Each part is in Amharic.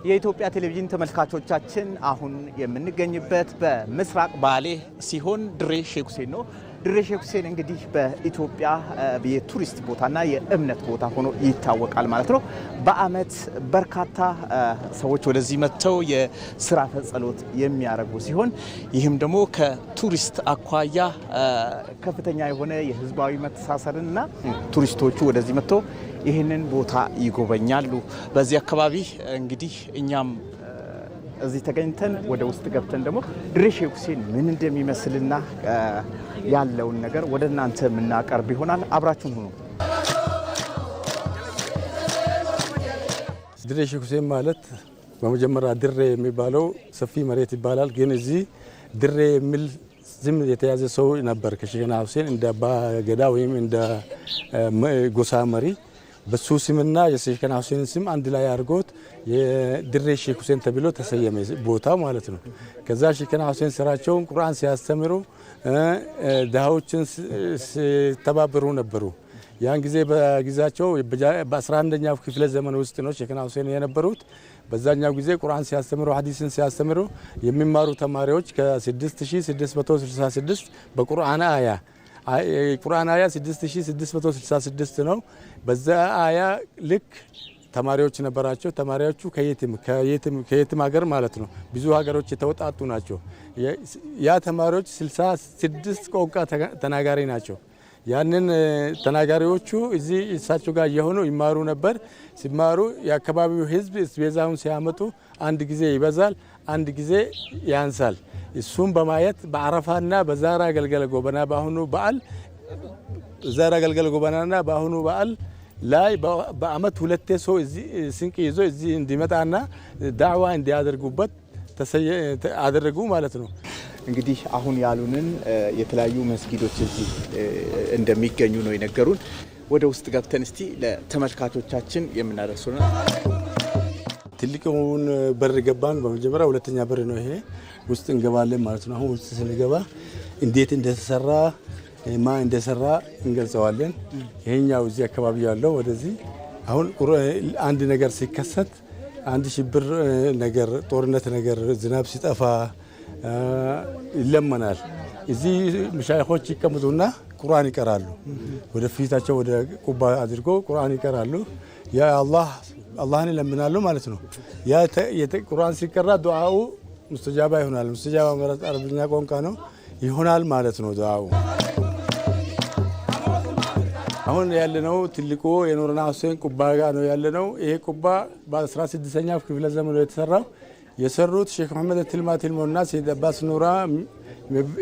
የኢትዮጵያ ቴሌቪዥን ተመልካቾቻችን አሁን የምንገኝበት በምስራቅ ባሌ ሲሆን ድሬ ሼክ ሁሴን ነው። ድሬ ሼክ ሁሴን እንግዲህ በኢትዮጵያ የቱሪስት ቦታና የእምነት ቦታ ሆኖ ይታወቃል ማለት ነው። በአመት በርካታ ሰዎች ወደዚህ መጥተው የስርዓተ ጸሎት የሚያደርጉ ሲሆን ይህም ደግሞ ከቱሪስት አኳያ ከፍተኛ የሆነ የህዝባዊ መተሳሰርና ቱሪስቶቹ ወደዚህ መጥተው ይህንን ቦታ ይጎበኛሉ። በዚህ አካባቢ እንግዲህ እኛም እዚህ ተገኝተን ወደ ውስጥ ገብተን ደግሞ ድሬ ሼክ ሁሴን ምን እንደሚመስልና ያለውን ነገር ወደ እናንተ የምናቀርብ ይሆናል። አብራችሁን ሁኑ። ድሬ ሼክ ሁሴን ማለት በመጀመሪያ ድሬ የሚባለው ሰፊ መሬት ይባላል። ግን እዚህ ድሬ የሚል ዝም የተያዘ ሰው ነበር ከሼክና ሁሴን እንደ አባ ገዳ ወይም እንደ ጎሳ መሪ በሱ ስምና የሼክና ሁሴን ስም አንድ ላይ አድርጎት የድሬ ሼክ ሁሴን ተብሎ ተሰየመ ቦታ ማለት ነው። ከዛ ሼክና ሁሴን ስራቸውን ቁርአን ሲያስተምሩ ዳሃዎችን ሲተባበሩ ነበሩ። ያን ጊዜ በጊዜያቸው በ11ኛው ክፍለ ዘመን ውስጥ ነው ሼክና ሁሴን የነበሩት። በዛኛው ጊዜ ቁርአን ሲያስተምሩ ሐዲስን ሲያስተምሩ የሚማሩ ተማሪዎች ከ6666 በቁርአን አያ 6666 ነው። በዛ አያ ልክ ተማሪዎች ነበራቸው። ተማሪዎቹ ከየትም ሀገር ማለት ነው ብዙ ሀገሮች የተወጣጡ ናቸው። ያ ተማሪዎች 66 ቋንቋ ተናጋሪ ናቸው። ያንን ተናጋሪዎቹ እዚህ እሳቸው ጋር የሆኑ ይማሩ ነበር። ሲማሩ የአካባቢው ህዝብ ቤዛውን ሲያመጡ አንድ ጊዜ ይበዛል፣ አንድ ጊዜ ያንሳል። እሱም በማየት በአረፋና በዛራ ገልገል ጎበና በአሁኑ በዓል ላይ በአመት ሁለቴ ሰው እዚህ ስንቅ ይዞ እዚህ እንዲመጣና ዳዕዋ እንዲያደርጉበት አደረጉ ማለት ነው። እንግዲህ አሁን ያሉንን የተለያዩ መስጊዶች እዚህ እንደሚገኙ ነው የነገሩን። ወደ ውስጥ ገብተን እስቲ ለተመልካቾቻችን የምናደርሱና ትልቁን በር ገባን። በመጀመሪያ ሁለተኛ በር ነው ይሄ። ውስጥ እንገባለን ማለት ነው። አሁን ውስጥ ስንገባ እንዴት እንደተሰራ ማን እንደሰራ እንገልጸዋለን። ይሄኛው እዚህ አካባቢ ያለው ወደዚህ አሁን አንድ ነገር ሲከሰት አንድ ሽብር ነገር ጦርነት ነገር ዝናብ ሲጠፋ ይለመናል። እዚህ መሻይኾች ይቀመጡና ቁርአን ይቀራሉ። ወደ ፊታቸው ወደ ቁባ አድርጎ ቁርአን ይቀራሉ። ያ አላህን ይለምናሉ ማለት ነው። ያ ቁርአን ሲቀራ ዱዓው ሙስተጃባ ይሆናል። ሙስተጃባ ማለት አረብኛ ቋንቋ ነው ይሆናል ማለት ነው ዱዓው። አሁን ያለነው ትልቁ የኑርና ሁሴን ቁባ ጋር ነው ያለነው። ይሄ ቁባ በ16ኛው ክፍለ ዘመን የተሰራው የሰሩት ሼክ መሐመድ ትልማቲልሞና ሰይድ አባስ ኑራ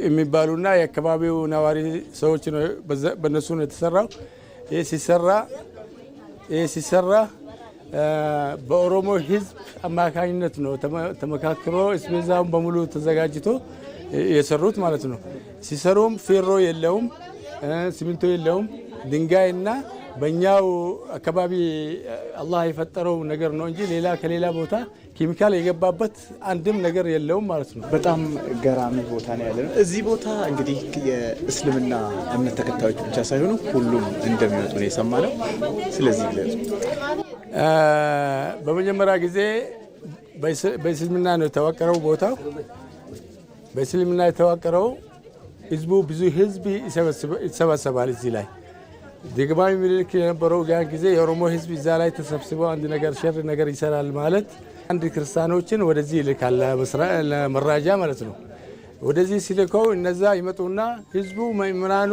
የሚባሉና የአካባቢው ነዋሪ ሰዎች ነው። በነሱ ነው የተሰራው። ይሄ ሲሰራ በኦሮሞ ህዝብ አማካኝነት ነው ተመካክሮ እስቤዛውን በሙሉ ተዘጋጅቶ የሰሩት ማለት ነው። ሲሰሩም ፌሮ የለውም፣ ሲሚንቶ የለውም፣ ድንጋይና በእኛው አካባቢ አላህ የፈጠረው ነገር ነው እንጂ ሌላ ከሌላ ቦታ ኬሚካል የገባበት አንድም ነገር የለውም ማለት ነው። በጣም ገራሚ ቦታ ነው ያለነው። እዚህ ቦታ እንግዲህ የእስልምና እምነት ተከታዮች ብቻ ሳይሆኑ ሁሉም እንደሚመጡ ነው የሰማነው። ስለዚህ በመጀመሪያ ጊዜ በእስልምና ነው የተዋቀረው ቦታው። በእስልምና የተዋቀረው ህዝቡ ብዙ ህዝብ ይሰበሰባል እዚህ ላይ። ዳግማዊ ምኒልክ የነበረው ያን ጊዜ የኦሮሞ ህዝብ እዛ ላይ ተሰብስበው አንድ ነገር ሸር ነገር ይሰራል ማለት አንድ ክርስቲያኖችን ወደዚህ ይልካል ለመራጃ ማለት ነው። ወደዚህ ሲልከው እነዛ ይመጡና ህዝቡ ምእመናኑ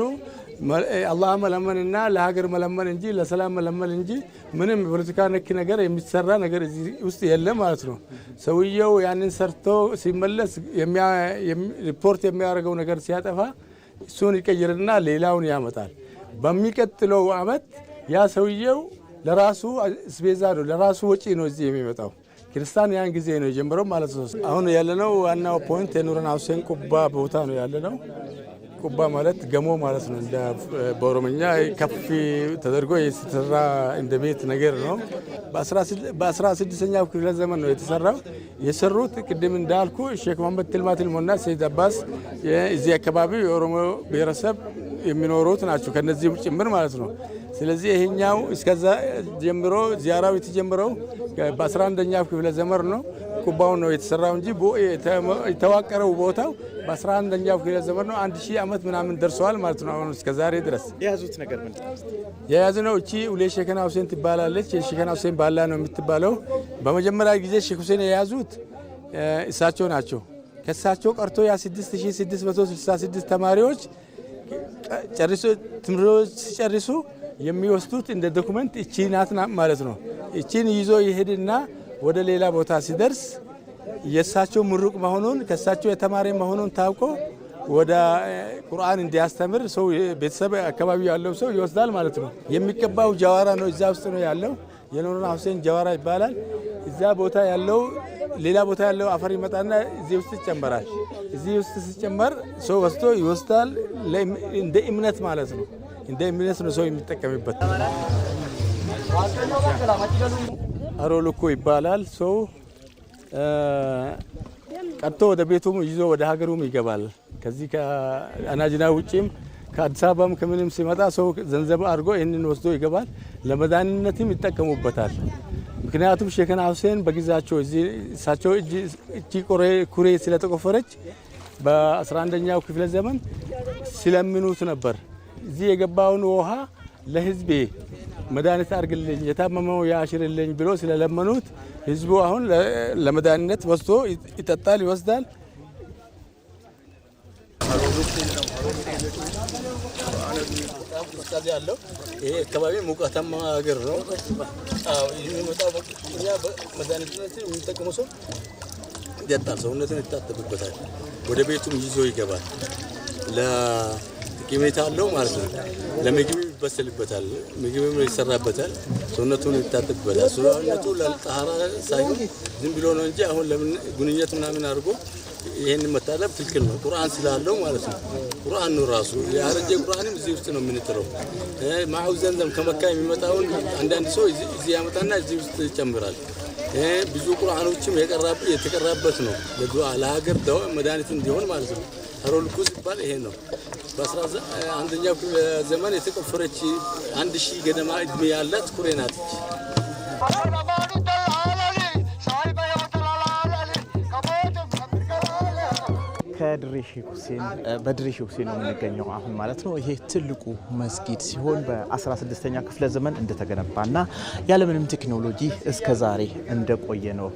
አላህ መለመንና ለሀገር መለመን እንጂ ለሰላም መለመን እንጂ ምንም ፖለቲካ ነክ ነገር የሚሰራ ነገር እዚህ ውስጥ የለም ማለት ነው። ሰውየው ያንን ሰርቶ ሲመለስ ሪፖርት የሚያደርገው ነገር ሲያጠፋ እሱን ይቀይርና ሌላውን ያመጣል። በሚቀጥለው አመት ያ ሰውየው ለራሱ ስቤዛ ነው ለራሱ ወጪ ነው እዚህ የሚመጣው። ክርስቲያን ያን ጊዜ ነው የጀመረው ማለት ነው። አሁን ያለነው ዋናው ፖይንት የኑርና ሁሴን ቁባ ቦታ ነው ያለነው። ቁባ ማለት ገሞ ማለት ነው። እንደ በኦሮምኛ ከፍ ተደርጎ የተሰራ እንደ ቤት ነገር ነው። በ16ኛው ክፍለ ዘመን ነው የተሰራው። የሰሩት ቅድም እንዳልኩ ሼክ መሐመድ ትልማቲልሞና ሰይድ አባስ እዚህ አካባቢ የኦሮሞ ብሔረሰብ የሚኖሩት ናቸው። ከነዚህ ጭምር ማለት ነው። ስለዚህ ይሄኛው እስከዛ ጀምሮ ዚያራው የተጀመረው በ11ኛው ክፍለ ዘመን ነው። ቁባው ነው የተሰራው እንጂ የተዋቀረው ቦታው በ11ኛው ክፍለ ዘመን ነው። 1000 ዓመት ምናምን ደርሷል ማለት ነው። አሁን እስከ ዛሬ ድረስ የያዙት ነገር ምንድን ነው? የያዝነው እቺ ኡሌ ሼክና ሁሴን ትባላለች። የሼክና ሁሴን ባላ ነው የምትባለው። በመጀመሪያ ጊዜ ሼክ ሁሴን የያዙት እሳቸው ናቸው። ከእሳቸው ቀርቶ ያ 6666 ተማሪዎች ጨርሶ ትምህርት ሲጨርሱ የሚወስዱት እንደ ዶክመንት እቺ ናት ማለት ነው። እቺን ይዞ ይሄድና ወደ ሌላ ቦታ ሲደርስ የእሳቸው ምሩቅ መሆኑን ከእሳቸው የተማሪ መሆኑን ታውቆ ወደ ቁርአን እንዲያስተምር ሰው ቤተሰብ አካባቢ ያለው ሰው ይወስዳል ማለት ነው። የሚቀባው ጀዋራ ነው፣ እዛ ውስጥ ነው ያለው። የኑርና ሁሴን ጀዋራ ይባላል። እዛ ቦታ ያለው ሌላ ቦታ ያለው አፈር ይመጣና እዚህ ውስጥ ይጨመራል። እዚህ ውስጥ ሲጨመር ሰው ወስዶ ይወስዳል። እንደ እምነት ማለት ነው። እንደ እምነት ነው ሰው የሚጠቀምበት። አሮልኮ ይባላል። ሰው ቀጥቶ ወደ ቤቱም ይዞ ወደ ሀገሩም ይገባል። ከዚህ ከአናጅና ውጪም ከአዲስ አበባም ከምንም ሲመጣ ሰው ገንዘብ አድርጎ ይህንን ወስዶ ይገባል። ለመድኃኒትነትም ይጠቀሙበታል። ምክንያቱም ሼክና ሁሴን በጊዜያቸው እሳቸው እቺ ኩሬ ስለተቆፈረች በ11ኛው ክፍለ ዘመን ሲለምኑት ነበር። እዚህ የገባውን ውሃ ለህዝቤ መድኃኒት አድርግልኝ፣ የታመመው ያሽርልኝ ብሎ ስለለመኑት ህዝቡ አሁን ለመድኃኒት ወስዶ ይጠጣል፣ ይወስዳል። ይሄ አካባቢ ሙቀታማ ሀገር ነው። የሚመጣው እኛ መድኃኒትነትን የሚጠቀሙ ሰው ይጠጣል፣ ሰውነትን ይታጠብበታል፣ ወደ ቤቱም ይዞ ይገባል። ለጥቂሜታ አለው ማለት ነው። ለምግብ ይበሰልበታል፣ ምግብም ይሰራበታል፣ ሰውነቱን ይታጠብበታል። ሰውነቱ ለጣሃራ ሳይሆን ዝም ብሎ ነው እንጂ አሁን ለምን ጉንኘት ምናምን አድርጎ ይሄን መታጠብ ትክክል ነው። ቁርአን ስላለው ማለት ነው። ቁርአን ነው ራሱ ያረጀ ቁርአንም እዚህ ውስጥ ነው የምንጥለው። ማው ዘንዘም ከመካ የሚመጣውን አንዳንድ ሰው እዚህ ያመጣና እዚህ ውስጥ ይጨምራል። ብዙ ቁርአኖችም የተቀራበት ነው። ለዱዓ ለሀገር ደው መድኃኒት እንዲሆን ማለት ነው። አሮልኩ ሲባል ይሄ ነው። በ11ኛው ክፍለ ዘመን የተቆፈረች 1000 ገደማ እድሜ ያላት ኩሬ ናት። ከድሬ ሼክ ሁሴን በድሬ ሼክ ሁሴን ነው የምንገኘው አሁን ማለት ነው። ይሄ ትልቁ መስጊድ ሲሆን በ16ኛ ክፍለ ዘመን እንደተገነባና ያለምንም ቴክኖሎጂ እስከ ዛሬ እንደቆየ ነው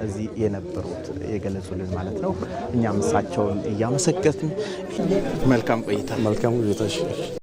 እዚህ የነበሩት የገለጹልን ማለት ነው። እኛም እሳቸውን እያመሰገንን መልካም ቆይታ። መልካም ቆይታ።